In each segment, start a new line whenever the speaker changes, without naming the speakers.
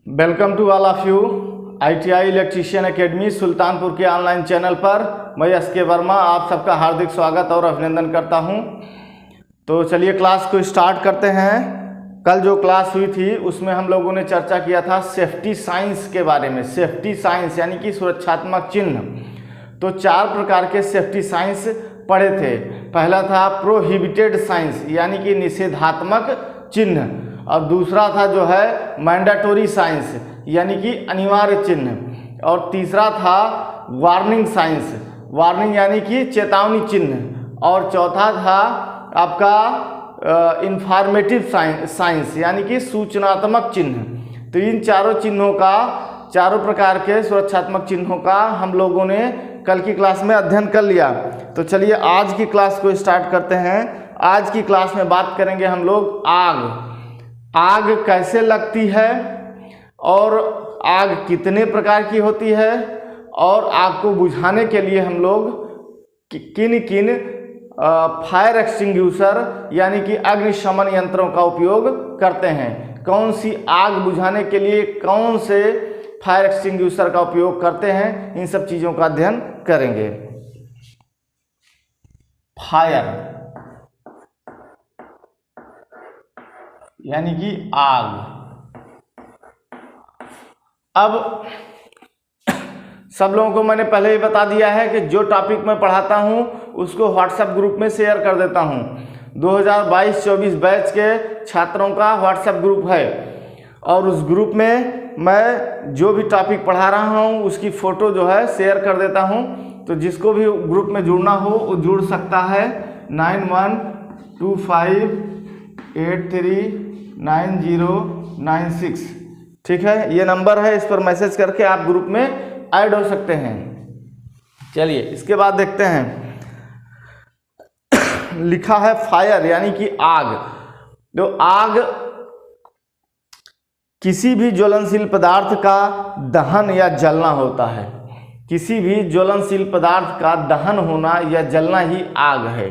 Welcome to all of you ITI electrician academy Sultanpur के online channel पर मैं SK Verma आप सबका हार्दिक स्वागत और अभिनंदन करता हूं। तो चलिए क्लास को स्टार्ट करते हैं। कल जो क्लास हुई थी उसमें हम लोगों ने चर्चा किया था सेफ्टी साइंस के बारे में। सेफ्टी साइंस यानी कि सुरक्षात्मक चिन्ह। तो 4 प्रकार के सेफ्टी साइंस पढ़े थे। पहला था प्रोहिबिटेड साइंस यानी कि निषेधात्मक चिन्ह, और दूसरा था जो है मैंडेटोरी साइंस यानी कि अनिवार्य चिन्ह, और तीसरा था वार्निंग साइंस, वार्निंग यानी कि चेतावनी चिन्ह, और चौथा था आपका इंफॉर्मेटिव साइंस यानी कि सूचनात्मक चिन्ह। तो इन चारों चिन्हों का, चारों प्रकार के सुरक्षात्मक चिन्हों का हम लोगों ने कल की क्लास में अध्ययन कर लिया। तो चलिए आज की क्लास को स्टार्ट करते हैं। आज की क्लास में बात करेंगे हम लोग आग कैसे लगती है, और आग कितने प्रकार की होती है, और आग को बुझाने के लिए हम लोग किन किन फायर एक्सटिंग्विशर यानी कि अग्निशमन यंत्रों का उपयोग करते हैं, कौन सी आग बुझाने के लिए कौन से फायर एक्सटिंग्विशर का उपयोग करते हैं, इन सब चीज़ों का अध्ययन करेंगे। फायर यानी कि आग। अब सब लोगों को मैंने पहले ही बता दिया है कि जो टॉपिक मैं पढ़ाता हूं उसको व्हाट्सएप ग्रुप में शेयर कर देता हूं। 2022-24 बैच के छात्रों का व्हाट्सएप ग्रुप है, और उस ग्रुप में मैं जो भी टॉपिक पढ़ा रहा हूं उसकी फ़ोटो जो है शेयर कर देता हूं। तो जिसको भी ग्रुप में जुड़ना हो वो जुड़ सकता है। 9125839096, ठीक है, ये नंबर है, इस पर मैसेज करके आप ग्रुप में ऐड हो सकते हैं। चलिए इसके बाद देखते हैं। लिखा है फायर यानी कि आग। तो आग किसी भी ज्वलनशील पदार्थ का दहन या जलना होता है। किसी भी ज्वलनशील पदार्थ का दहन होना या जलना ही आग है।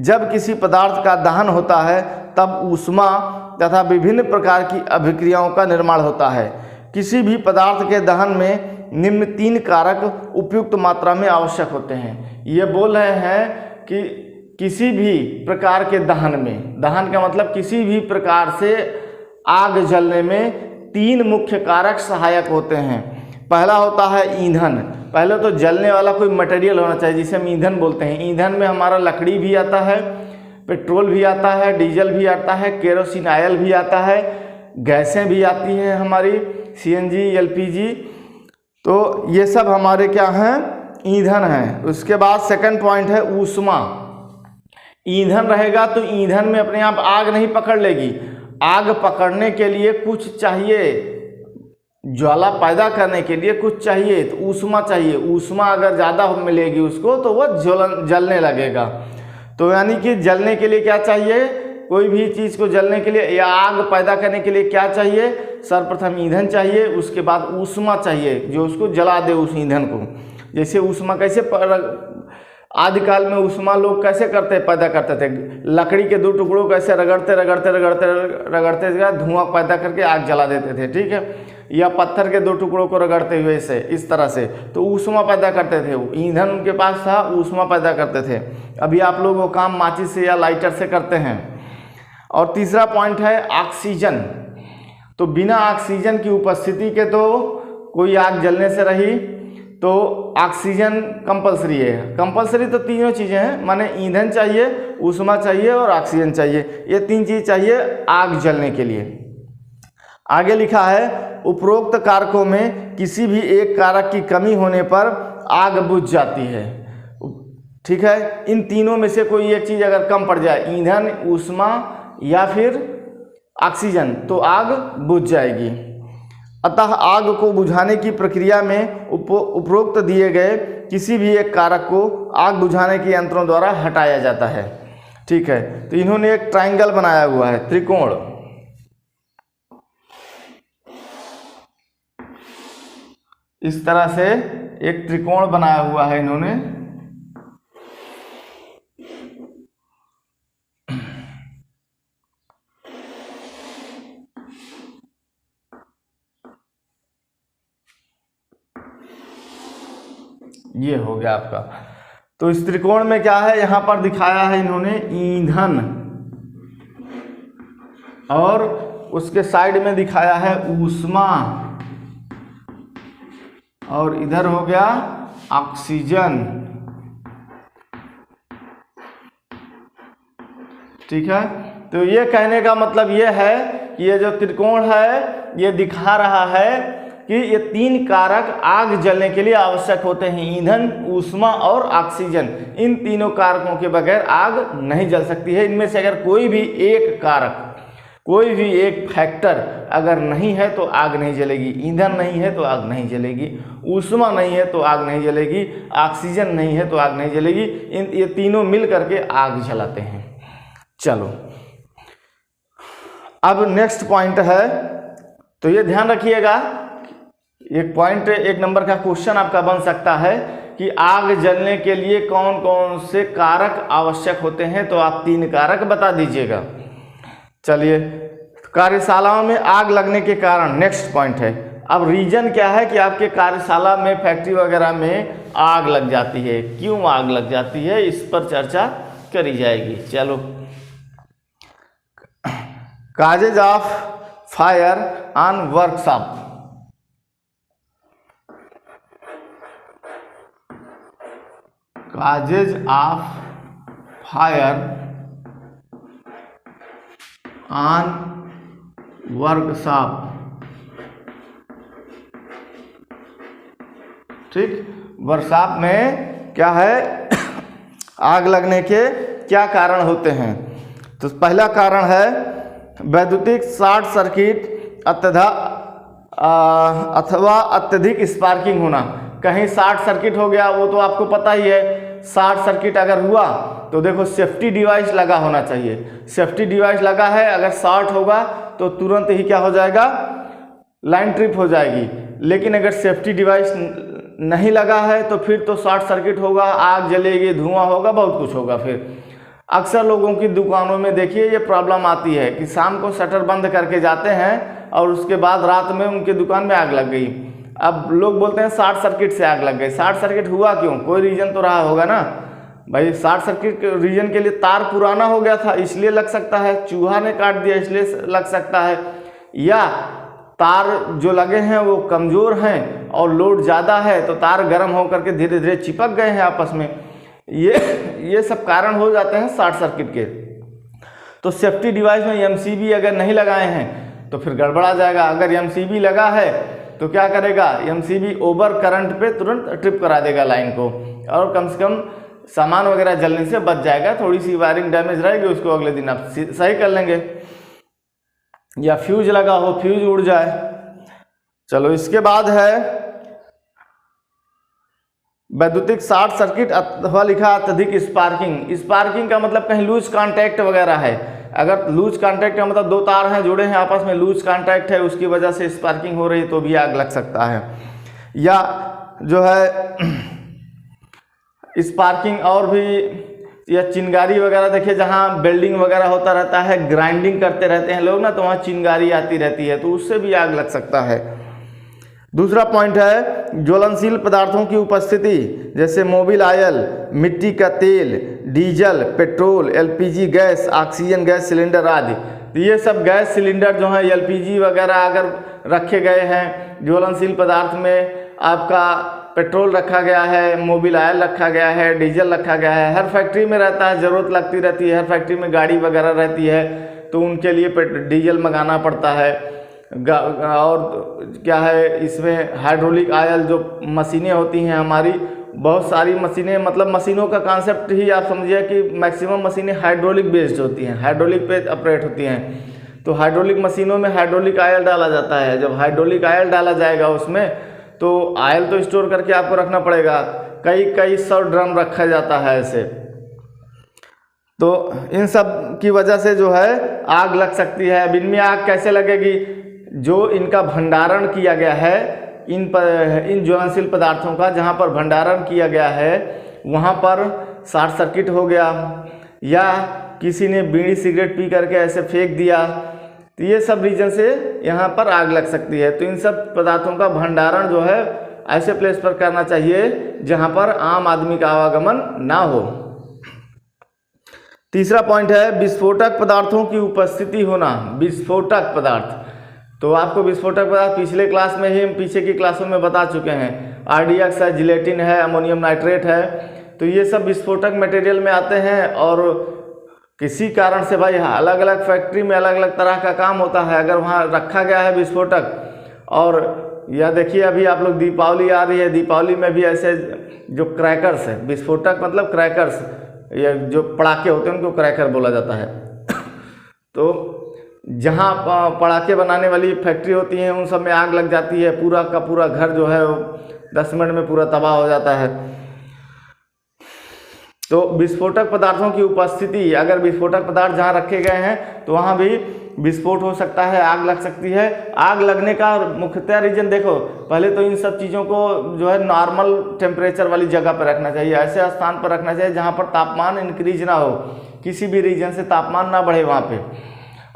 जब किसी पदार्थ का दहन होता है तब ऊष्मा तथा विभिन्न प्रकार की अभिक्रियाओं का निर्माण होता है। किसी भी पदार्थ के दहन में निम्न 3 कारक उपयुक्त मात्रा में आवश्यक होते हैं। ये बोल रहे हैं कि किसी भी प्रकार के दहन में, दहन का मतलब किसी भी प्रकार से आग जलने में 3 मुख्य कारक सहायक होते हैं। पहला होता है ईंधन। पहले तो जलने वाला कोई मटेरियल होना चाहिए जिसे हम ईंधन बोलते हैं। ईंधन में हमारा लकड़ी भी आता है, पेट्रोल भी आता है, डीजल भी आता है, केरोसिन ऑयल भी आता है, गैसें भी आती हैं हमारी, CNG, LPG। तो ये सब हमारे क्या हैं, ईंधन हैं। उसके बाद सेकंड पॉइंट है ऊष्मा। ईंधन रहेगा तो ईंधन में अपने आप आग नहीं पकड़ लेगी। आग पकड़ने के लिए कुछ चाहिए, ज्वाला पैदा करने के लिए कुछ चाहिए, तो ऊष्मा चाहिए। ऊष्मा अगर ज़्यादा मिलेगी उसको तो वह जलने लगेगा। तो यानी कि जलने के लिए क्या चाहिए, कोई भी चीज़ को जलने के लिए या आग पैदा करने के लिए क्या चाहिए, सर्वप्रथम ईंधन चाहिए, उसके बाद ऊष्मा चाहिए जो उसको जला दे उस ईंधन को। जैसे ऊष्मा कैसे आदिकाल में ऊष्मा लोग कैसे पैदा करते थे, लकड़ी के 2 टुकड़ों को ऐसे रगड़ते धुआं पैदा करके आग जला देते थे, ठीक है, या पत्थर के 2 टुकड़ों को रगड़ते हुए से इस तरह से, तो ऊष्मा पैदा करते थे। ईंधन उनके पास था, ऊष्मा पैदा करते थे। अभी आप लोग वो काम माचिस से या लाइटर से करते हैं। और तीसरा पॉइंट है ऑक्सीजन। तो बिना ऑक्सीजन की उपस्थिति के तो कोई आग जलने से रही, तो ऑक्सीजन कंपलसरी है। कंपलसरी तो तीनों चीज़ें हैं, माने ईंधन चाहिए, ऊष्मा चाहिए और ऑक्सीजन चाहिए। ये 3 चीज़ चाहिए आग जलने के लिए। आगे लिखा है उपरोक्त कारकों में किसी भी एक कारक की कमी होने पर आग बुझ जाती है, ठीक है। इन तीनों में से कोई एक चीज़ अगर कम पड़ जाए, ईंधन, ऊष्मा या फिर ऑक्सीजन, तो आग बुझ जाएगी। अतः आग को बुझाने की प्रक्रिया में उपरोक्त दिए गए किसी भी एक कारक को आग बुझाने के यंत्रों द्वारा हटाया जाता है, ठीक है। तो इन्होंने एक ट्रायंगल बनाया हुआ है, त्रिकोण। इस तरह से एक त्रिकोण बनाया हुआ है इन्होंने। ये हो गया आपका। तो इस त्रिकोण में क्या है, यहाँ पर दिखाया है इन्होंने ईंधन, और उसके साइड में दिखाया है ऊष्मा, और इधर हो गया ऑक्सीजन। ठीक है, तो ये कहने का मतलब ये है कि ये जो त्रिकोण है ये दिखा रहा है कि ये तीन कारक आग जलने के लिए आवश्यक होते हैं, ईंधन, ऊष्मा और ऑक्सीजन। इन तीनों कारकों के बगैर आग नहीं जल सकती है। इनमें से अगर कोई भी एक कारक, कोई भी एक फैक्टर अगर नहीं है तो आग नहीं जलेगी। ईंधन नहीं है तो आग नहीं जलेगी, ऊष्मा नहीं है तो आग नहीं जलेगी, ऑक्सीजन नहीं है तो आग नहीं जलेगी। ये तीनों मिल करके आग जलाते हैं। चलो अब नेक्स्ट पॉइंट है, तो ये ध्यान रखिएगा, एक पॉइंट, एक नंबर का क्वेश्चन आपका बन सकता है कि आग जलने के लिए कौन कौन से कारक आवश्यक होते हैं, तो आप 3 कारक बता दीजिएगा। चलिए, कार्यशालाओं में आग लगने के कारण, नेक्स्ट पॉइंट है। अब रीजन क्या है कि आपके कार्यशाला में, फैक्ट्री वगैरह में आग लग जाती है, क्यों आग लग जाती है, इस पर चर्चा करी जाएगी। चलो, causes of fire on workshop. Causes of fire on workshop. ठीक, वर्कशॉप में क्या है, आग लगने के क्या कारण होते हैं। तो पहला कारण है वैद्युतिक शॉर्ट सर्किट अथवा अत्यधिक स्पार्किंग होना। कहीं शॉर्ट सर्किट हो गया, वो तो आपको पता ही है। शॉर्ट सर्किट अगर हुआ तो देखो सेफ्टी डिवाइस लगा होना चाहिए। सेफ्टी डिवाइस लगा है, अगर शॉर्ट होगा तो तुरंत ही क्या हो जाएगा, लाइन ट्रिप हो जाएगी। लेकिन अगर सेफ्टी डिवाइस नहीं लगा है तो फिर तो शॉर्ट सर्किट होगा, आग जलेगी, धुआं होगा, बहुत कुछ होगा। फिर अक्सर लोगों की दुकानों में देखिए ये प्रॉब्लम आती है कि शाम को शटर बंद करके जाते हैं और उसके बाद रात में उनके दुकान में आग लग गई। अब लोग बोलते हैं शॉर्ट सर्किट से आग लग गई। शॉर्ट सर्किट हुआ क्यों, कोई रीजन तो रहा होगा ना भाई। शॉर्ट सर्किट रीजन के लिए तार पुराना हो गया था इसलिए लग सकता है, चूहा ने काट दिया इसलिए लग सकता है, या तार जो लगे हैं वो कमज़ोर हैं और लोड ज़्यादा है तो तार गर्म होकर के धीरे धीरे चिपक गए हैं आपस में। ये सब कारण हो जाते हैं शॉर्ट सर्किट के। तो सेफ्टी डिवाइस में एमसीबी अगर नहीं लगाए हैं तो फिर गड़बड़ा जाएगा। अगर एमसीबी लगा है तो क्या करेगा, एमसीबी ओवर करंट पे तुरंत ट्रिप करा देगा लाइन को, और कम से कम सामान वगैरह जलने से बच जाएगा। थोड़ी सी वायरिंग डैमेज रहेगी, उसको अगले दिन आप सही कर लेंगे। या फ्यूज लगा हो, फ्यूज उड़ जाए। चलो, इसके बाद है वैद्युतिक शॉर्ट सर्किट अथवा लिखा अत्यधिक स्पार्किंग। स्पार्किंग का मतलब कहीं लूज कांटेक्ट वगैरह है। अगर लूज कांटेक्ट का मतलब 2 तार हैं जुड़े हैं आपस में, लूज कांटेक्ट है, उसकी वजह से स्पार्किंग हो रही है तो भी आग लग सकता है। या जो है स्पार्किंग और भी, या चिंगारी वगैरह, देखिए जहाँ बिल्डिंग वगैरह होता रहता है, ग्राइंडिंग करते रहते हैं लोग ना, तो वहाँ चिंगारी आती रहती है, तो उससे भी आग लग सकता है। दूसरा पॉइंट है ज्वलनशील पदार्थों की उपस्थिति, जैसे मोबिल ऑयल, मिट्टी का तेल, diesel, petrol, LPG gas, oxygen gas cylinder आदि। तो ये सब गैस सिलेंडर जो है, एलपीजी वगैरह अगर रखे गए हैं ज्वलनशील पदार्थ में, आपका पेट्रोल रखा गया है, मोबिल ऑयल रखा गया है, डीजल रखा गया है, हर फैक्ट्री में रहता है, ज़रूरत लगती रहती है, हर फैक्ट्री में गाड़ी वगैरह रहती है तो उनके लिए डीजल मंगाना पड़ता है। और क्या है, इसमें हाइड्रोलिक ऑयल जो मशीनें होती हैं हमारी, बहुत सारी मशीनें, मतलब मशीनों का कॉन्सेप्ट ही आप समझिए कि मैक्सिमम मशीनें हाइड्रोलिक बेस्ड होती हैं, हाइड्रोलिक पे ऑपरेट होती हैं। तो हाइड्रोलिक मशीनों में हाइड्रोलिक ऑयल डाला जाता है। जब हाइड्रोलिक ऑयल डाला जाएगा उसमें, तो ऑयल तो स्टोर करके आपको रखना पड़ेगा, कई 100 ड्रम रखा जाता है ऐसे। तो इन सब की वजह से जो है आग लग सकती है। अब इनमें आग कैसे लगेगी, जो इनका भंडारण किया गया है, इन ज्वलनशील पदार्थों का जहाँ पर भंडारण किया गया है वहाँ पर शॉर्ट सर्किट हो गया, या किसी ने बीड़ी सिगरेट पी करके ऐसे फेंक दिया, तो ये सब रीजन से यहाँ पर आग लग सकती है। तो इन सब पदार्थों का भंडारण जो है ऐसे प्लेस पर करना चाहिए जहां पर आम आदमी का आवागमन ना हो। तीसरा पॉइंट है विस्फोटक पदार्थों की उपस्थिति होना। विस्फोटक पदार्थ, तो आपको विस्फोटक पदार्थ पिछले क्लास में ही, हम पीछे की क्लासों में बता चुके हैं। RDX है, जिलेटिन है, अमोनियम नाइट्रेट है, तो ये सब विस्फोटक मटेरियल में आते हैं। और किसी कारण से भाई अलग अलग फैक्ट्री में अलग अलग तरह का काम होता है, अगर वहाँ रखा गया है विस्फोटक। और यह देखिए अभी आप लोग दीपावली आ रही है, दीपावली में भी ऐसे जो क्रैकर्स है, विस्फोटक मतलब क्रैकर्स, या जो पड़ाके होते हैं उनको क्रैकर बोला जाता है। तो जहाँ पड़ाके बनाने वाली फैक्ट्री होती हैं उन सब में आग लग जाती है, पूरा का पूरा घर जो है वो 10 मिनट में पूरा तबाह हो जाता है। तो विस्फोटक पदार्थों की उपस्थिति, अगर विस्फोटक पदार्थ जहाँ रखे गए हैं तो वहाँ भी विस्फोट हो सकता है, आग लग सकती है। आग लगने का मुख्यतः रीजन देखो, पहले तो इन सब चीज़ों को जो है नॉर्मल टेम्परेचर वाली जगह पर रखना चाहिए, ऐसे स्थान पर रखना चाहिए जहाँ पर तापमान इंक्रीज ना हो, किसी भी रीजन से तापमान ना बढ़े वहाँ पे।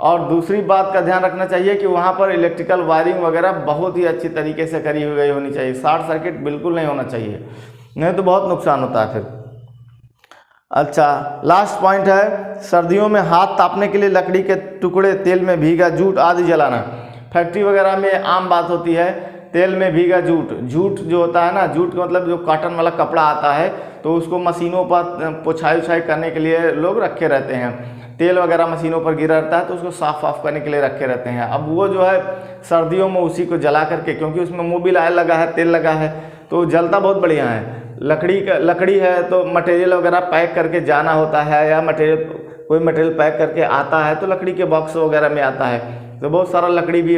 और दूसरी बात का ध्यान रखना चाहिए कि वहाँ पर इलेक्ट्रिकल वायरिंग वगैरह बहुत ही अच्छी तरीके से करी हुई होनी चाहिए, शॉर्ट सर्किट बिल्कुल नहीं होना चाहिए, नहीं तो बहुत नुकसान होता है फिर। अच्छा, लास्ट पॉइंट है सर्दियों में हाथ तापने के लिए लकड़ी के टुकड़े, तेल में भीगा जूट आदि जलाना। फैक्ट्री वगैरह में आम बात होती है तेल में भीगा जूट। जूट जो होता है ना, जूट का मतलब जो कॉटन वाला कपड़ा आता है, तो उसको मशीनों पर पोछाई उछाई करने के लिए लोग रखे रहते हैं। तेल वगैरह मशीनों पर गिरा रहता है तो उसको साफ वाफ करने के लिए रखे रहते हैं। अब वो जो है सर्दियों में उसी को जला करके, क्योंकि उसमें मोबिल ऑयल लगा है, तेल लगा है, तो जलता बहुत बढ़िया है। लकड़ी है तो मटेरियल वगैरह पैक करके जाना होता है, या कोई मटेरियल पैक करके आता है तो लकड़ी के बॉक्स वगैरह में आता है, तो बहुत सारा लकड़ी भी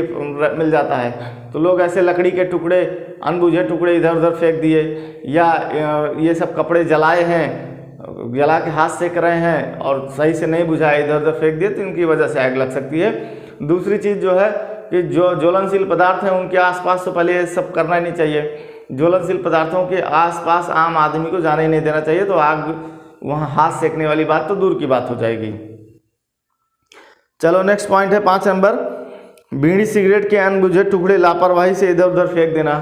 मिल जाता है। तो लोग ऐसे लकड़ी के टुकड़े, अनबुझे टुकड़े इधर उधर फेंक दिए, या ये सब कपड़े जलाए हैं, जला के हाथ सेक रहे हैं और सही से नहीं बुझाए, इधर उधर फेंक दिए, तो इनकी वजह से आग लग सकती है। दूसरी चीज़ जो है कि जो ज्वलनशील पदार्थ हैं उनके आसपास तो पहले ये सब करना ही नहीं चाहिए। ज्वलनशील पदार्थों के आसपास आम आदमी को जाने ही नहीं देना चाहिए, तो आग वहाँ हाथ सेकने वाली बात तो दूर की बात हो जाएगी। चलो नेक्स्ट पॉइंट है 5 नंबर, बीड़ी सिगरेट के अनबुझे टुकड़े लापरवाही से इधर उधर फेंक देना।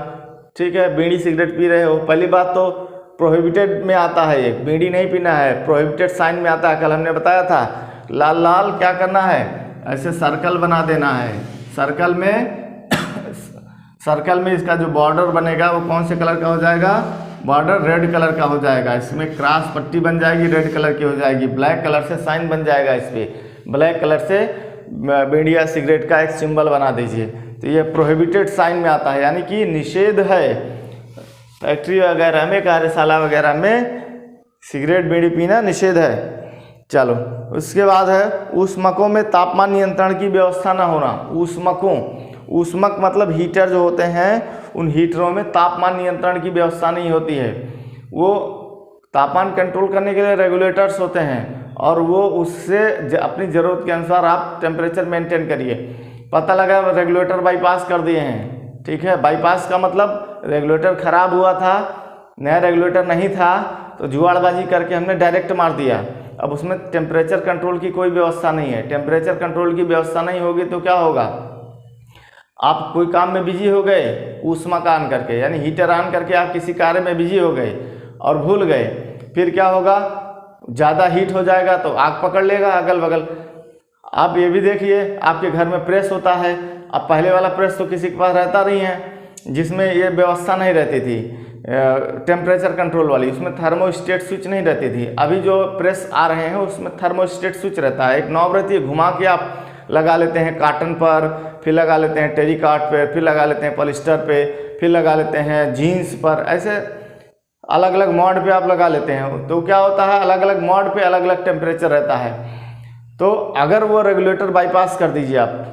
ठीक है, बीड़ी सिगरेट पी रहे हो, पहली बात तो प्रोहिबिटेड में आता है, ये बीड़ी नहीं पीना है, प्रोहिबिटेड साइन में आता है। कल हमने बताया था लाल लाल क्या करना है, ऐसे सर्कल बना देना है। सर्कल में इसका जो बॉर्डर बनेगा वो कौन से कलर का हो जाएगा, बॉर्डर रेड कलर का हो जाएगा। इसमें क्रॉस पट्टी बन जाएगी, रेड कलर की हो जाएगी, ब्लैक कलर से साइन बन जाएगा, इस पर ब्लैक कलर से बीड़ी या सिगरेट का एक सिंबल बना दीजिए। तो ये प्रोहिबिटेड साइन में आता है, यानी कि निषेध है। फैक्ट्री वगैरह में, कार्यशाला वगैरह में सिगरेट बीड़ी पीना निषेध है। चलो उसके बाद है ऊष्मकों में तापमान नियंत्रण की व्यवस्था न होना। ऊष्मक मतलब हीटर जो होते हैं, उन हीटरों में तापमान नियंत्रण की व्यवस्था नहीं होती है। वो तापमान कंट्रोल करने के लिए रेगुलेटर्स होते हैं, और वो उससे अपनी ज़रूरत के अनुसार आप टेम्परेचर मेंटेन करिए। पता लगा रेगुलेटर बाईपास कर दिए हैं, ठीक है, बाईपास का मतलब रेगुलेटर ख़राब हुआ था, नया रेगुलेटर नहीं था, तो जुगाड़बाजी करके हमने डायरेक्ट मार दिया। अब उसमें टेम्परेचर कंट्रोल की कोई व्यवस्था नहीं है। टेम्परेचर कंट्रोल की व्यवस्था नहीं होगी तो क्या होगा, आप कोई काम में बिजी हो गए ऊष्मा का ऑन करके, यानी हीटर ऑन करके आप किसी कार्य में बिजी हो गए और भूल गए, फिर क्या होगा, ज़्यादा हीट हो जाएगा तो आग पकड़ लेगा अगल बगल। आप ये भी देखिए, आपके घर में प्रेस होता है, अब पहले वाला प्रेस तो किसी के पास रहता नहीं है, जिसमें ये व्यवस्था नहीं रहती थी टेम्परेचर कंट्रोल वाली, उसमें थर्मोस्टेट स्विच नहीं रहती थी। अभी जो प्रेस आ रहे हैं उसमें थर्मोस्टेट स्विच रहता है, एक नॉब रहती है, घुमा के आप लगा लेते हैं कॉटन पर, फिर लगा लेते हैं टेरिकॉट पे, फिर लगा लेते हैं पॉलिस्टर पे, फिर लगा लेते हैं जीन्स पर, ऐसे अलग अलग मॉड पे आप लगा लेते हैं। तो क्या होता है, अलग अलग मॉड पे अलग अलग टेम्परेचर रहता है। तो अगर वो रेगुलेटर बाईपास कर दीजिए आप,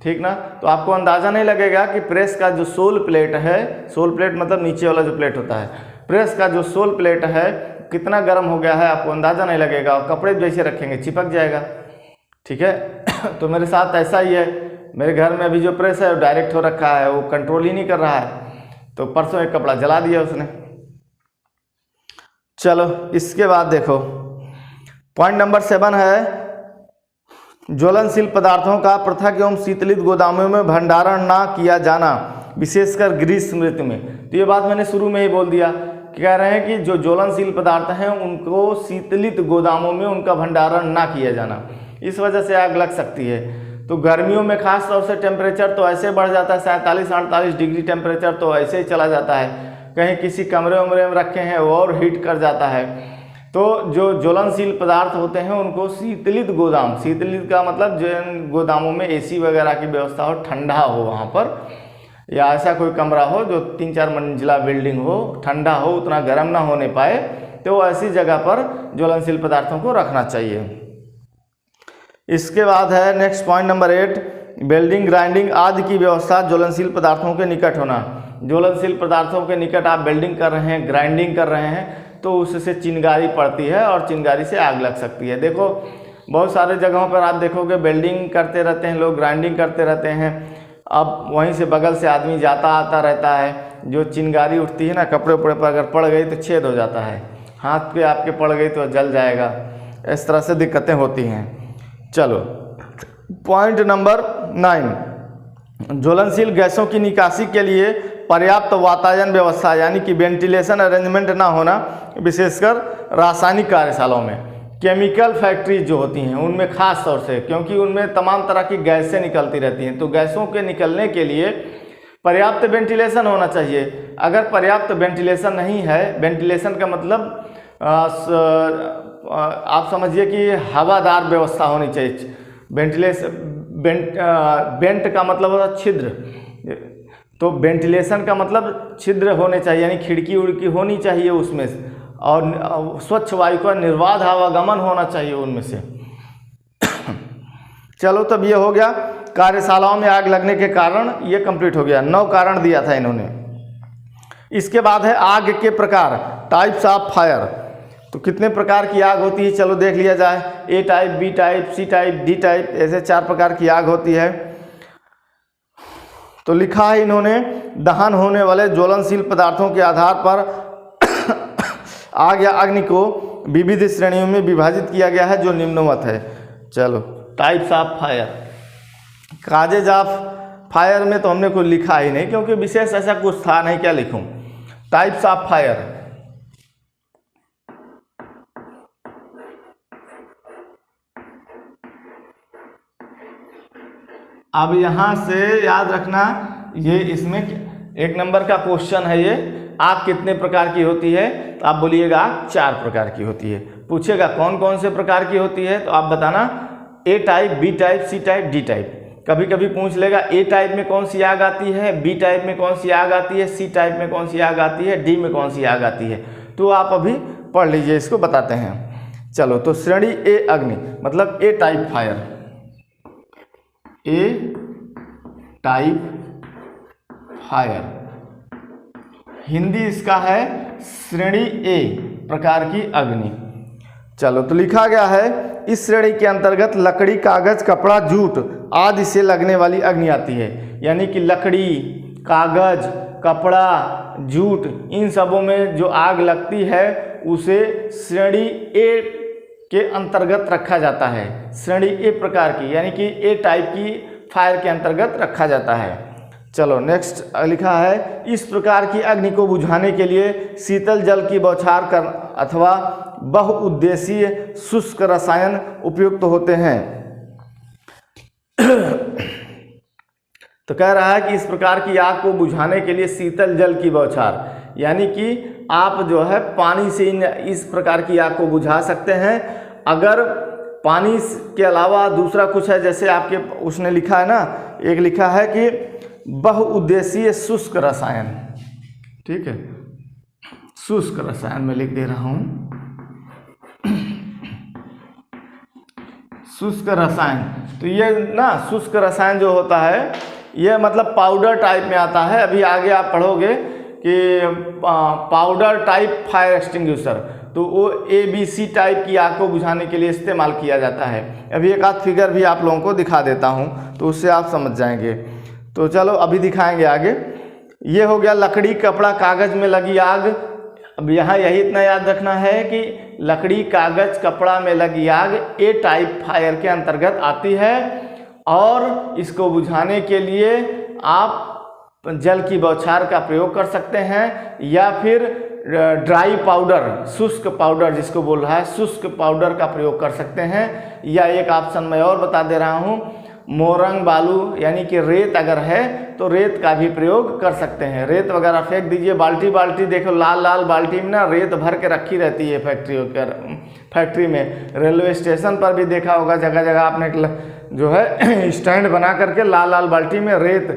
ठीक ना, तो आपको अंदाज़ा नहीं लगेगा कि प्रेस का जो सोल प्लेट है, सोल प्लेट मतलब नीचे वाला जो प्लेट होता है, प्रेस का जो सोल प्लेट है कितना गर्म हो गया है, आपको अंदाज़ा नहीं लगेगा, और कपड़े जैसे रखेंगे चिपक जाएगा। ठीक है, तो मेरे साथ ऐसा ही है, मेरे घर में अभी जो प्रेस है वो डायरेक्ट हो रखा है, वो कंट्रोल ही नहीं कर रहा है, तो परसों एक कपड़ा जला दिया उसने। चलो इसके बाद देखो पॉइंट नंबर 7 है ज्वलनशील पदार्थों का पृथक एवं शीतलित गोदामों में भंडारण ना किया जाना, विशेषकर ग्रीष्म ऋतु में। तो ये बात मैंने शुरू में ही बोल दिया, कह रहे हैं कि जो ज्वलनशील पदार्थ हैं उनको शीतलित गोदामों में उनका भंडारण ना किया जाना, इस वजह से आग लग सकती है। तो गर्मियों में खास तौर से टेम्परेचर तो ऐसे बढ़ जाता है, 47-48 डिग्री टेम्परेचर तो ऐसे ही चला जाता है, कहीं किसी कमरे उमरे में रखे हैं वो और हीट कर जाता है। तो जो ज्वलनशील पदार्थ होते हैं उनको शीतलित गोदाम, शीतलित का मतलब जिन गोदामों में एसी वगैरह की व्यवस्था हो, ठंडा हो वहाँ पर, या ऐसा कोई कमरा हो जो 3-4 मंजिला बिल्डिंग हो, ठंडा हो, उतना गर्म ना होने पाए, तो ऐसी जगह पर ज्वलनशील पदार्थों को रखना चाहिए। इसके बाद है next point number 8, welding, grinding आदि की व्यवस्था ज्वलनशील पदार्थों के निकट होना। ज्वलनशील पदार्थों के निकट आप वेल्डिंग कर रहे हैं, ग्राइंडिंग कर रहे हैं, तो उससे चिंगारी पड़ती है और चिंगारी से आग लग सकती है। देखो बहुत सारे जगहों पर आप देखोगे वेल्डिंग करते रहते हैं लोग, ग्राइंडिंग करते रहते हैं, अब वहीं से बगल से आदमी जाता आता रहता है, जो चिंगारी उठती है ना कपड़े उपड़े पर अगर पड़ गई तो छेद हो जाता है, हाथ पे आपके पड़ गई तो जल जाएगा, इस तरह से दिक्कतें होती हैं। चलो पॉइंट नंबर 9, ज्वलनशील गैसों की निकासी के लिए पर्याप्त वातायन व्यवस्था यानी कि वेंटिलेशन अरेंजमेंट ना होना, विशेषकर रासायनिक कार्यशालाओं में। केमिकल फैक्ट्रीज जो होती हैं उनमें खास तौर से, क्योंकि उनमें तमाम तरह की गैसें निकलती रहती हैं, तो गैसों के निकलने के लिए पर्याप्त वेंटिलेशन होना चाहिए। अगर पर्याप्त वेंटिलेशन नहीं है, वेंटिलेशन का मतलब आप समझिए कि हवादार व्यवस्था होनी चाहिए। वेंट का मतलब होता है छिद्र, तो वेंटिलेशन का मतलब छिद्र होने चाहिए, यानी खिड़की उड़की होनी चाहिए उसमें, और स्वच्छ वायु का निर्बाध आवागमन होना चाहिए उनमें से। चलो तब ये हो गया कार्यशालाओं में आग लगने के कारण, ये कंप्लीट हो गया। 9 कारण दिया था इन्होंने। इसके बाद है आग के प्रकार, टाइप्स ऑफ फायर। तो कितने प्रकार की आग होती है चलो देख लिया जाए। A type, B type, C type, D type, ऐसे 4 प्रकार की आग होती है। तो लिखा है इन्होंने, दहन होने वाले ज्वलनशील पदार्थों के आधार पर आग या अग्नि को विविध श्रेणियों में विभाजित किया गया है जो निम्नवत है। चलो types of fire, causes of fire में तो हमने कोई लिखा ही नहीं, क्योंकि विशेष ऐसा कुछ था नहीं, क्या लिखूं। टाइप्स ऑफ फायर, अब यहां से याद रखना, ये इसमें 1 नंबर का क्वेश्चन है ये, आग कितने प्रकार की होती है, तो आप बोलिएगा आग 4 प्रकार की होती है। पूछेगा कौन कौन से प्रकार की होती है, तो आप बताना A type, B type, C type, D type. कभी कभी पूछ लेगा ए टाइप में कौन सी आग आती है, बी टाइप में कौन सी आग आती है, सी टाइप में कौन सी आग आती है, डी में कौन सी आग आती है। तो आप अभी पढ़ लीजिए, इसको बताते हैं। चलो तो श्रेणी ए अग्नि मतलब ए टाइप फायर, ए टाइप फायर, हिंदी इसका है श्रेणी ए प्रकार की अग्नि। चलो तो लिखा गया है, इस श्रेणी के अंतर्गत लकड़ी, कागज, कपड़ा, जूट आदि से लगने वाली अग्नि आती है। यानी कि लकड़ी, कागज, कपड़ा, जूट, इन सबों में जो आग लगती है उसे श्रेणी ए के अंतर्गत रखा जाता है, श्रेणी ए प्रकार की, यानी कि ए टाइप की फायर के अंतर्गत रखा जाता है। चलो नेक्स्ट लिखा है, इस प्रकार की अग्नि को बुझाने के लिए शीतल जल की बौछार कर अथवा बहुउद्देशीय शुष्क रसायन उपयुक्त होते हैं। तो कह रहा है कि इस प्रकार की आग को बुझाने के लिए शीतल जल की बौछार, यानी कि आप जो है पानी से इस प्रकार की आग को बुझा सकते हैं। अगर पानी के अलावा दूसरा कुछ है, जैसे आपके उसने लिखा है ना, एक लिखा है कि बहुउद्देशीय शुष्क रसायन, ठीक है, शुष्क रसायन में लिख दे रहा हूँ, शुष्क रसायन। तो ये ना शुष्क रसायन जो होता है ये मतलब पाउडर टाइप में आता है। अभी आगे आप पढ़ोगे कि पाउडर टाइप फायर एक्सटिंग्विशर, तो वो ABC टाइप की आग को बुझाने के लिए इस्तेमाल किया जाता है। अभी एक आध फिगर भी आप लोगों को दिखा देता हूँ तो उससे आप समझ जाएंगे। तो चलो अभी दिखाएंगे आगे। ये हो गया लकड़ी, कपड़ा, कागज में लगी आग। अब यहाँ यही इतना याद रखना है कि लकड़ी, कागज, कपड़ा में लगी आग ए टाइप फायर के अंतर्गत आती है, और इसको बुझाने के लिए आप जल की बौछार का प्रयोग कर सकते हैं, या फिर ड्राई पाउडर, शुष्क पाउडर जिसको बोल रहा है, शुष्क पाउडर का प्रयोग कर सकते हैं। या एक ऑप्शन मैं और बता दे रहा हूँ, मोरंग बालू यानी कि रेत अगर है तो रेत का भी प्रयोग कर सकते हैं। रेत वगैरह फेंक दीजिए, बाल्टी बाल्टी देखो, लाल लाल बाल्टी में ना रेत भर के रखी रहती है फैक्ट्री में। रेलवे स्टेशन पर भी देखा होगा, जगह जगह आपने जो है स्टैंड बना करके लाल लाल बाल्टी में रेत,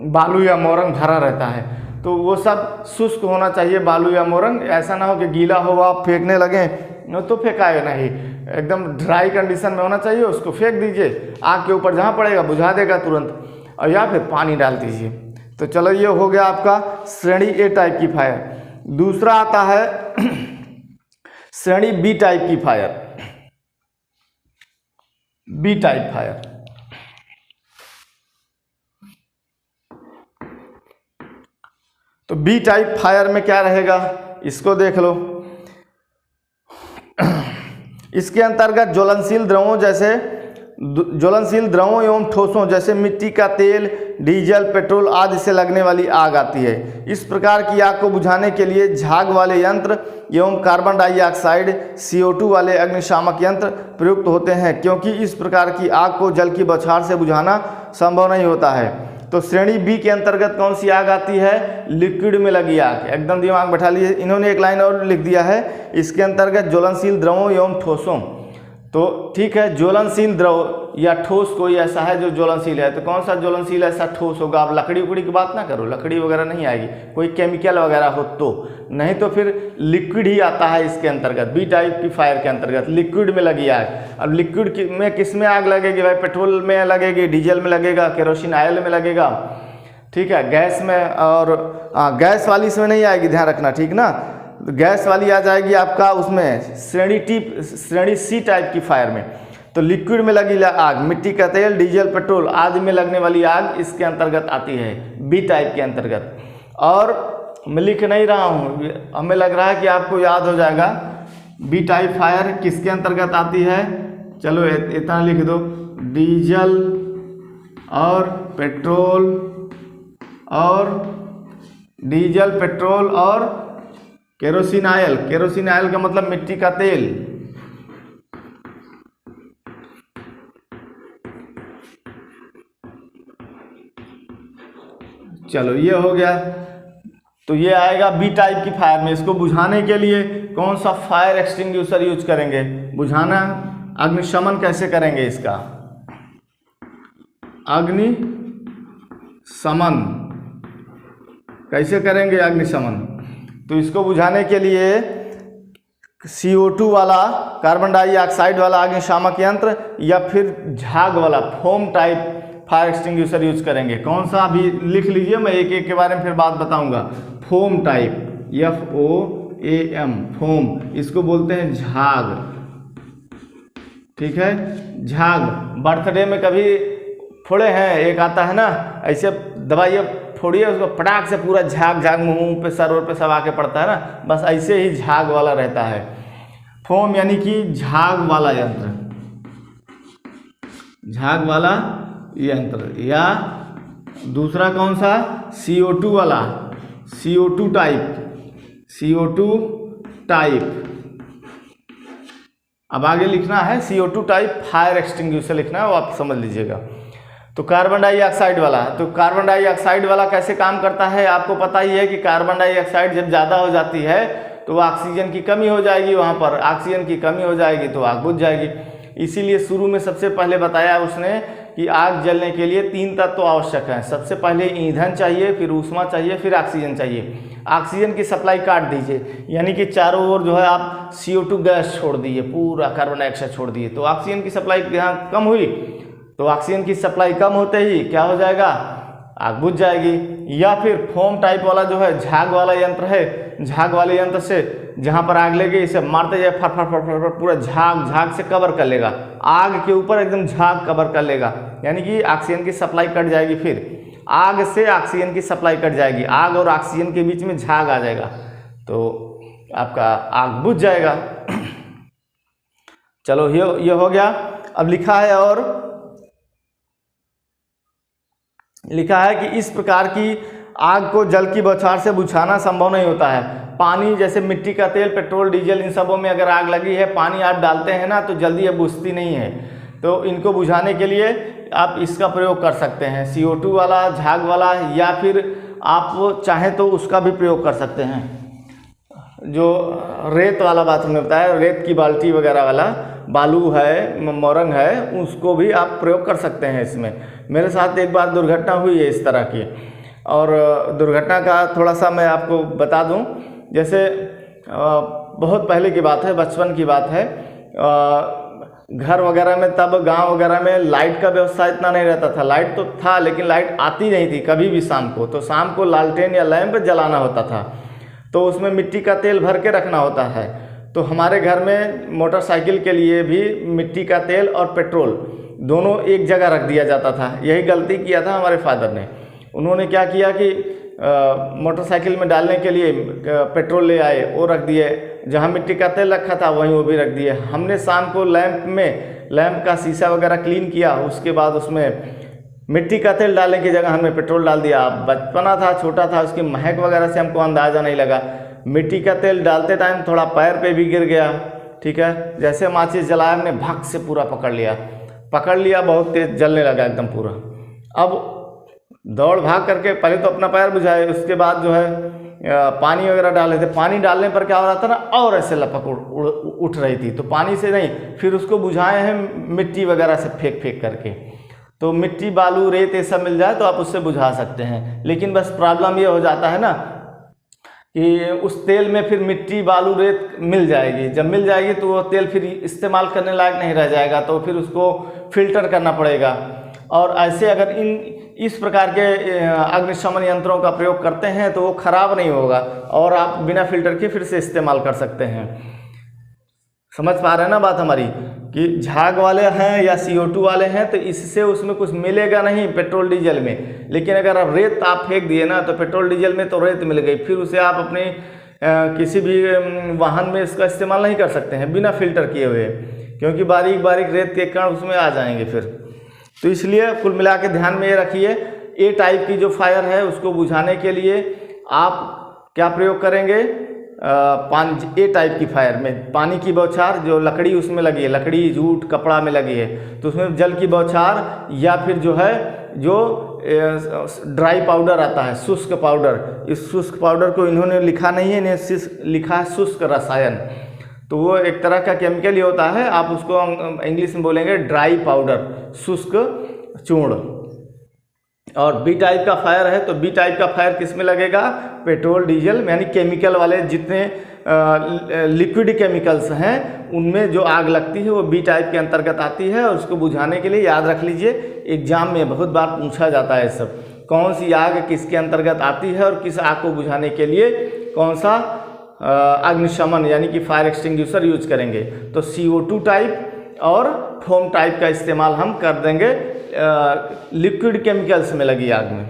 बालू या मोरंग भरा रहता है। तो वो सब शुष्क होना चाहिए बालू या मोरंग, ऐसा ना हो कि गीला हो आप फेंकने लगे तो फेंकाए नहीं, एकदम ड्राई कंडीशन में होना चाहिए। उसको फेंक दीजिए, आग के ऊपर जहाँ पड़ेगा बुझा देगा तुरंत, और या फिर पानी डाल दीजिए। तो चलो ये हो गया आपका श्रेणी ए टाइप की फायर। दूसरा आता है श्रेणी बी टाइप की फायर। बी टाइप फायर, तो बी टाइप फायर में क्या रहेगा इसको देख लो। इसके अंतर्गत ज्वलनशील द्रवों एवं ठोसों जैसे मिट्टी का तेल, डीजल, पेट्रोल आदि से लगने वाली आग आती है। इस प्रकार की आग को बुझाने के लिए झाग वाले यंत्र एवं कार्बन डाइऑक्साइड CO2 वाले अग्निशामक यंत्र प्रयुक्त होते हैं, क्योंकि इस प्रकार की आग को जल की बौछार से बुझाना संभव नहीं होता है। तो श्रेणी बी के अंतर्गत कौन सी आग आती है? लिक्विड में लगी आग। एकदम दिमाग बैठा लिए। इन्होंने एक लाइन और लिख दिया है, इसके अंतर्गत ज्वलनशील द्रवों एवं ठोसों। तो ठीक है, ज्वलनशील द्रव या ठोस कोई ऐसा है जो ज्वलनशील है, तो कौन सा ज्वलनशील ऐसा ठोस होगा? आप लकड़ी उकड़ी की बात ना करो, लकड़ी वगैरह नहीं आएगी, कोई केमिकल वगैरह हो तो, नहीं तो फिर लिक्विड ही आता है इसके अंतर्गत। बी टाइप की फायर के अंतर्गत लिक्विड में लगी आग। अब लिक्विड में किस में आग लगेगी भाई? पेट्रोल में लगेगी, डीजल में लगेगा, केरोसिन ऑयल में लगेगा, ठीक है, गैस में। और गैस वाली इसमें नहीं आएगी, ध्यान रखना, ठीक ना। गैस वाली आ जाएगी आपका उसमें श्रेणी सी टाइप की फायर में। तो लिक्विड में लगी आग, मिट्टी का तेल, डीजल, पेट्रोल आदि में लगने वाली आग इसके अंतर्गत आती है, बी टाइप के अंतर्गत। और मैं लिख नहीं रहा हूँ, हमें लग रहा है कि आपको याद हो जाएगा। बी टाइप फायर किसके अंतर्गत आती है? चलो इतना लिख दो, डीजल और पेट्रोल और केरोसिन ऑयल। केरोसिन ऑयल का मतलब मिट्टी का तेल। चलो ये हो गया। तो ये आएगा बी टाइप की फायर में। इसको बुझाने के लिए कौन सा फायर एक्सटिंग्विशर यूज करेंगे? बुझाना, अग्निशमन कैसे करेंगे इसका? अग्निशमन कैसे करेंगे? अग्निशमन तो इसको बुझाने के लिए CO2 वाला, कार्बन डाइऑक्साइड वाला अग्निशामक यंत्र, या फिर झाग वाला foam type fire extinguisher use करेंगे। कौन सा अभी लिख लीजिए, मैं एक एक के बारे में फिर बात बताऊंगा। फोम टाइप, FOAM, फोम, इसको बोलते हैं झाग, ठीक है। झाग बर्थडे में कभी फोड़े हैं? एक आता है ना, ऐसे दबाइए, फोड़िए उसको, पटाख से पूरा झाग मुंह पे, सर पे सब आके पड़ता है ना, बस ऐसे ही झाग वाला रहता है। फोम यानी कि झाग वाला यंत्र, झाग वाला यंत्र। या दूसरा कौन सा? CO2 वाला, CO2 टाइप। अब आगे लिखना है CO2 टाइप फायर एक्सटिंग्विशर लिखना है, वो आप समझ लीजिएगा। तो कार्बन डाइऑक्साइड वाला, तो कार्बन डाइऑक्साइड वाला कैसे काम करता है? आपको पता ही है कि कार्बन डाइऑक्साइड जब ज़्यादा हो जाती है तो ऑक्सीजन की कमी हो जाएगी, वहाँ पर ऑक्सीजन की कमी हो जाएगी तो आग बुझ जाएगी। इसीलिए शुरू में सबसे पहले बताया उसने कि आग जलने के लिए 3 तत्व आवश्यक हैं। सबसे पहले ईंधन चाहिए, फिर ऊष्मा चाहिए, फिर ऑक्सीजन चाहिए। ऑक्सीजन की सप्लाई काट दीजिए, यानी कि चारों ओर जो है आप CO2 गैस छोड़ दिए, पूरा कार्बन डाइऑक्साइड छोड़ दिए, तो ऑक्सीजन की सप्लाई यहाँ कम हुई। तो ऑक्सीजन की सप्लाई कम होते ही क्या हो जाएगा? आग बुझ जाएगी। या फिर फोम टाइप वाला जो है, झाग वाला यंत्र है, झाग वाले यंत्र से जहाँ पर आग लगे इसे मारते जाए, फट फट फट फट, पूरा झाग से कवर कर लेगा, आग के ऊपर एकदम झाग कवर कर लेगा, यानी कि ऑक्सीजन की सप्लाई कट जाएगी। फिर आग से ऑक्सीजन की सप्लाई कट जाएगी, आग और ऑक्सीजन के बीच में झाग आ जाएगा, तो आपका आग बुझ जाएगा। चलो ये हो गया। अब लिखा है, और लिखा है कि इस प्रकार की आग को जल की बौछार से बुझाना संभव नहीं होता है। पानी जैसे मिट्टी का तेल, पेट्रोल, डीजल, इन सबों में अगर आग लगी है, पानी आप डालते हैं ना तो जल्दी ये बुझती नहीं है। तो इनको बुझाने के लिए आप इसका प्रयोग कर सकते हैं, CO2 वाला, झाग वाला, या फिर आप चाहें तो उसका भी प्रयोग कर सकते हैं। जो रेत वाला बात हमने बताया, रेत की बाल्टी वगैरह वाला, बालू है, मोरंग है, उसको भी आप प्रयोग कर सकते हैं इसमें। मेरे साथ एक बार दुर्घटना हुई है इस तरह की, और दुर्घटना का थोड़ा सा मैं आपको बता दूं। जैसे बहुत पहले की बात है, बचपन की बात है। घर वगैरह में, तब गांव वगैरह में लाइट का व्यवस्था इतना नहीं रहता था। लाइट तो था लेकिन लाइट आती नहीं थी कभी भी शाम को। तो शाम को लालटेन या लैंप जलाना होता था, तो उसमें मिट्टी का तेल भर के रखना होता है। तो हमारे घर में मोटरसाइकिल के लिए भी मिट्टी का तेल और पेट्रोल दोनों एक जगह रख दिया जाता था। यही गलती किया था हमारे फादर ने। उन्होंने क्या किया कि मोटरसाइकिल में डालने के लिए पेट्रोल ले आए, वो रख दिए, जहाँ मिट्टी का तेल रखा था वहीं वो भी रख दिए। हमने शाम को लैंप का शीशा वगैरह क्लीन किया, उसके बाद उसमें मिट्टी का तेल डालने की जगह हमने पेट्रोल डाल दिया। बचपना था, छोटा था, उसकी महक वगैरह से हमको अंदाज़ा नहीं लगा। मिट्टी का तेल डालते टाइम थोड़ा पैर पे भी गिर गया, ठीक है। जैसे माचिस जलाया, हमने भग से पूरा पकड़ लिया, बहुत तेज जलने लगा एकदम पूरा। अब दौड़ भाग करके पहले तो अपना पैर बुझाए, उसके बाद जो है पानी वगैरह डाले थे। पानी डालने पर क्या हो रहा था ना, और ऐसे लपक उठ रही थी। तो पानी से नहीं, फिर उसको बुझाए हैं मिट्टी वगैरह से फेंक करके। तो मिट्टी, बालू, रेत ये सब मिल जाए तो आप उससे बुझा सकते हैं। लेकिन बस प्रॉब्लम ये हो जाता है ना कि उस तेल में फिर मिट्टी, बालू, रेत मिल जाएगी। जब मिल जाएगी तो वो तेल फिर इस्तेमाल करने लायक नहीं रह जाएगा, तो फिर उसको फिल्टर करना पड़ेगा। और ऐसे अगर इस प्रकार के अग्निशमन यंत्रों का प्रयोग करते हैं तो वो खराब नहीं होगा, और आप बिना फिल्टर के फिर से इस्तेमाल कर सकते हैं। समझ पा रहे हैं ना बात हमारी, कि झाग वाले हैं या CO2 वाले हैं तो इससे उसमें कुछ मिलेगा नहीं पेट्रोल डीजल में। लेकिन अगर आप रेत आप फेंक दिए ना, तो पेट्रोल डीजल में तो रेत मिल गई, फिर उसे आप अपने किसी भी वाहन में इसका इस्तेमाल नहीं कर सकते हैं बिना फिल्टर किए हुए, क्योंकि बारीक बारीक रेत के कण उसमें आ जाएंगे फिर। तो इसलिए कुल मिला के ध्यान में ये रखिए, ए टाइप की जो फायर है उसको बुझाने के लिए आप क्या प्रयोग करेंगे। ए टाइप की फायर में पानी की बौछार, जो लकड़ी उसमें लगी है, लकड़ी, जूट, कपड़ा में लगी है, तो उसमें जल की बौछार, या फिर जो है जो ड्राई पाउडर आता है, शुष्क पाउडर। इस शुष्क पाउडर को इन्होंने लिखा नहीं है, इन्हें लिखा है शुष्क रसायन। तो वो एक तरह का केमिकल ही होता है, आप उसको इंग्लिश में बोलेंगे ड्राई पाउडर, शुष्क चूर्ण। और बी टाइप का फायर है, तो बी टाइप का फायर किस में लगेगा, पेट्रोल, डीजल, यानी केमिकल वाले जितने लिक्विड केमिकल्स हैं उनमें जो आग लगती है वो बी टाइप के अंतर्गत आती है। और उसको बुझाने के लिए याद रख लीजिए, एग्जाम में बहुत बार पूछा जाता है सब, कौन सी आग किसके अंतर्गत आती है और किस आग को बुझाने के लिए कौन सा अग्निशमन यानी कि फायर एक्सटिंग्विशर यूज करेंगे। तो CO2 टाइप और फोम टाइप का इस्तेमाल हम कर देंगे लिक्विड केमिकल्स में लगी आग में।